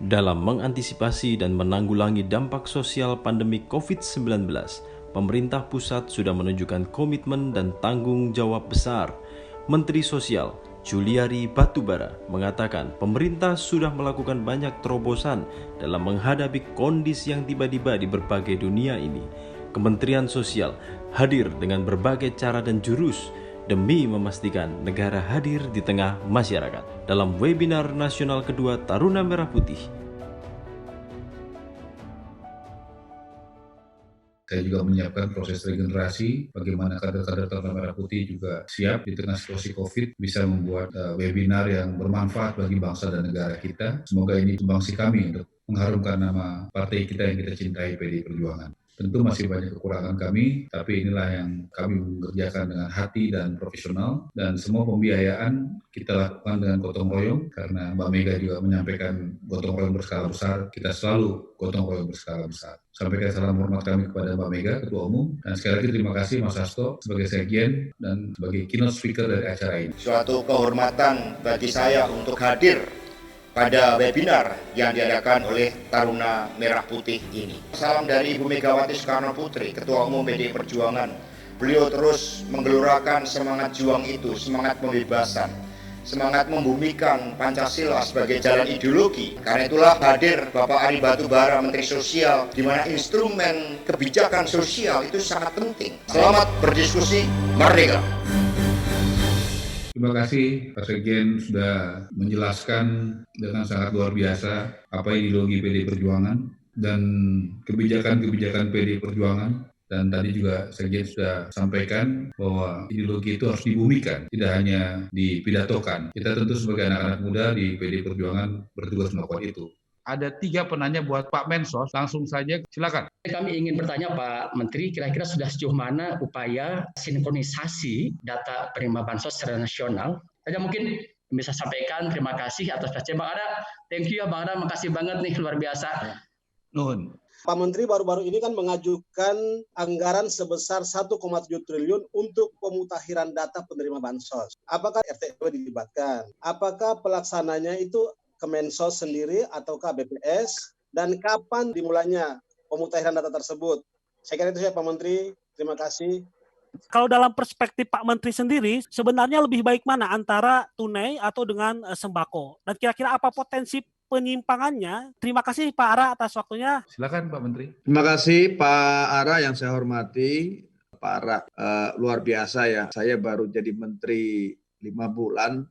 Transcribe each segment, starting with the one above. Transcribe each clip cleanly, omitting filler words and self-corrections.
Dalam mengantisipasi dan menanggulangi dampak sosial pandemi COVID-19, pemerintah pusat sudah menunjukkan komitmen dan tanggung jawab besar. Menteri Sosial Juliari Batubara mengatakan pemerintah sudah melakukan banyak terobosan dalam menghadapi kondisi yang tiba-tiba di berbagai dunia ini. Kementerian Sosial hadir dengan berbagai cara dan jurus demi memastikan negara hadir di tengah masyarakat. Dalam webinar nasional kedua Taruna Merah Putih, saya juga menyiapkan proses regenerasi, bagaimana kader-kader Taruna Merah Putih juga siap di tengah situasi COVID bisa membuat webinar yang bermanfaat bagi bangsa dan negara kita. Semoga ini sumbangsi kami untuk mengharumkan nama partai kita yang kita cintai, PDI Perjuangan. Tentu masih banyak kekurangan kami, tapi inilah yang kami mengerjakan dengan hati dan profesional, dan semua pembiayaan kita lakukan dengan gotong royong, karena Mbak Mega juga menyampaikan gotong royong berskala besar, kita selalu gotong royong berskala besar. Sampaikan salam hormat kami kepada Mbak Mega, Ketua Umum, dan sekali lagi terima kasih Mas Hasto sebagai sekjen dan sebagai keynote speaker dari acara ini. Suatu kehormatan bagi saya untuk hadir pada webinar yang diadakan oleh Taruna Merah Putih ini. Salam dari Ibu Megawati Soekarno Putri, Ketua Umum PDI Perjuangan. Beliau terus menggelorakan semangat juang itu, semangat pembebasan, semangat membumikan Pancasila sebagai jalan ideologi. Karena itulah hadir Bapak Ari Batubara, Menteri Sosial, di mana instrumen kebijakan sosial itu sangat penting. Selamat berdiskusi, merdeka! Terima kasih Pak Sekjen sudah menjelaskan dengan sangat luar biasa apa ideologi PDI Perjuangan dan kebijakan-kebijakan PDI Perjuangan. Dan tadi juga Sekjen sudah sampaikan bahwa ideologi itu harus dibumikan, tidak hanya dipidatokan. Kita tentu sebagai anak-anak muda di PDI Perjuangan bertugas melakukan itu. Ada 3 penanya buat Pak Mensos, langsung saja silakan. Kami ingin bertanya Pak Menteri, kira-kira sudah sejauh mana upaya sinkronisasi data penerima bansos secara nasional? Saja mungkin bisa sampaikan, terima kasih atas perhatian Bang Ara. Thank you ya Bang Ara, makasih banget nih, luar biasa. Nuhun. Pak Menteri baru-baru ini kan mengajukan anggaran sebesar 1,7 triliun untuk pemutakhiran data penerima bansos. Apakah RT dilibatkan? Apakah pelaksananya itu Kemensos sendiri ataukah BPS, dan kapan dimulainya pemutakhiran data tersebut? Saya kira itu ya Pak Menteri, terima kasih. Kalau dalam perspektif Pak Menteri sendiri, sebenarnya lebih baik mana antara tunai atau dengan sembako? Dan kira-kira apa potensi penyimpangannya? Terima kasih Pak Ara atas waktunya. Silakan Pak Menteri. Terima kasih Pak Ara yang saya hormati. Pak Ara, luar biasa ya. Saya baru jadi menteri 5 bulan.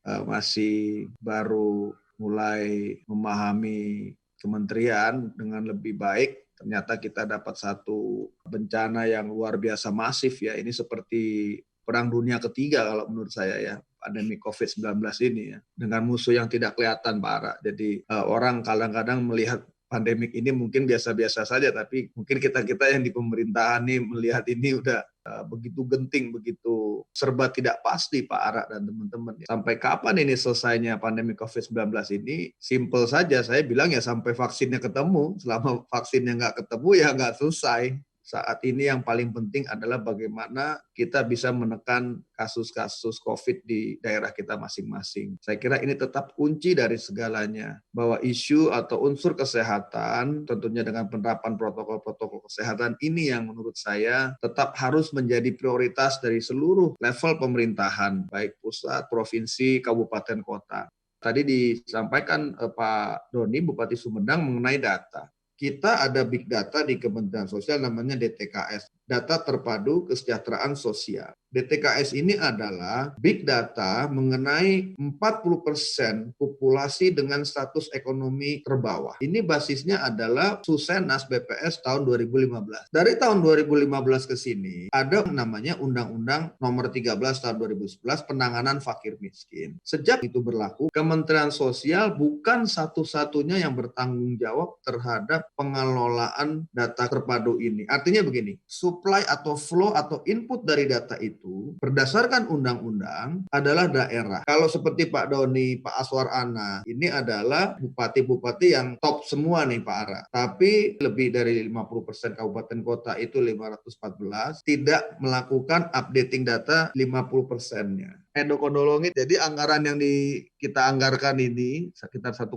Masih baru mulai memahami kementerian dengan lebih baik. Ternyata kita dapat satu bencana yang luar biasa masif ya. Ini seperti perang dunia ketiga kalau menurut saya ya, pandemi COVID-19 ini ya. Dengan musuh yang tidak kelihatan Pak Ara. Jadi orang kadang-kadang melihat pandemik ini mungkin biasa-biasa saja, tapi mungkin kita-kita yang di pemerintahan nih melihat ini udah begitu genting, begitu serba tidak pasti Pak Ara dan teman-teman. Sampai kapan ini selesainya pandemi COVID-19 ini? Simple saja, saya bilang ya sampai vaksinnya ketemu. Selama vaksinnya nggak ketemu ya nggak selesai. Saat ini yang paling penting adalah bagaimana kita bisa menekan kasus-kasus COVID di daerah kita masing-masing. Saya kira ini tetap kunci dari segalanya. Bahwa isu atau unsur kesehatan, tentunya dengan penerapan protokol-protokol kesehatan ini yang menurut saya tetap harus menjadi prioritas dari seluruh level pemerintahan, baik pusat, provinsi, kabupaten, kota. Tadi disampaikan Pak Doni, Bupati Sumedang mengenai data. Kita ada big data di Kementerian Sosial namanya DTKS, Data Terpadu Kesejahteraan Sosial. DTKS ini adalah big data mengenai 40% populasi dengan status ekonomi terbawah. Ini basisnya adalah Susenas BPS tahun 2015. Dari tahun 2015 ke sini ada namanya Undang-Undang Nomor 13 tahun 2011 Penanganan Fakir Miskin. Sejak itu berlaku, Kementerian Sosial bukan satu-satunya yang bertanggung jawab terhadap pengelolaan data terpadu ini. Artinya begini, supply atau flow atau input dari data itu berdasarkan undang-undang adalah daerah. Kalau seperti Pak Doni, Pak Aswar Ana, ini adalah bupati-bupati yang top semua nih Pak Ara. Tapi lebih dari 50% kabupaten kota itu 514 tidak melakukan updating data 50%-nya. Edo Kondolongit. Jadi anggaran yang kita anggarkan ini sekitar 1,3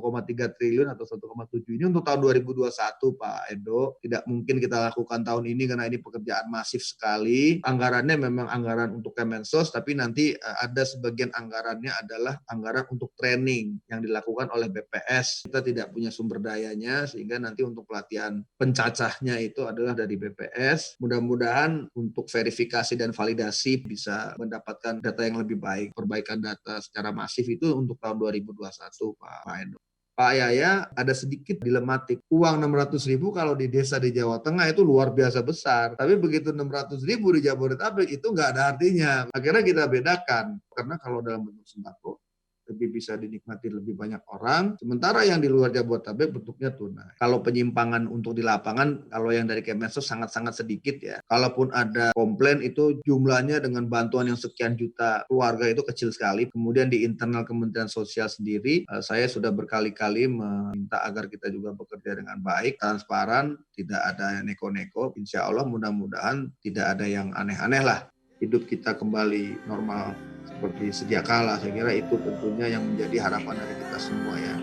triliun atau 1,7 ini untuk tahun 2021 Pak Edo. Tidak mungkin kita lakukan tahun ini karena ini pekerjaan masif sekali. Anggarannya memang anggaran untuk Kemensos, tapi nanti ada sebagian anggarannya adalah anggaran untuk training yang dilakukan oleh BPS. Kita tidak punya sumber dayanya sehingga nanti untuk pelatihan pencacahnya itu adalah dari BPS. Mudah-mudahan untuk verifikasi dan validasi bisa mendapatkan data yang lebih baik. Perbaikan data secara masif itu untuk tahun 2021 Pak Edo. Pak Yaya, ada sedikit dilematik. Uang 600.000 kalau di desa di Jawa Tengah itu luar biasa besar. Tapi begitu 600.000 di Jabodetabek itu nggak ada artinya. Akhirnya kita bedakan. Karena kalau dalam bentuk sembako, lebih bisa dinikmati lebih banyak orang. Sementara yang di luar Jabodetabek bentuknya tunai. Kalau penyimpangan untuk di lapangan, kalau yang dari Kemensos sangat-sangat sedikit ya. Kalaupun ada komplain itu jumlahnya dengan bantuan yang sekian juta keluarga itu kecil sekali. Kemudian di internal Kementerian Sosial sendiri, saya sudah berkali-kali meminta agar kita juga bekerja dengan baik, transparan, tidak ada neko-neko. Insya Allah mudah-mudahan tidak ada yang aneh-aneh lah. Hidup kita kembali normal seperti sedia kala. Saya kira itu tentunya yang menjadi harapan dari kita semua ya.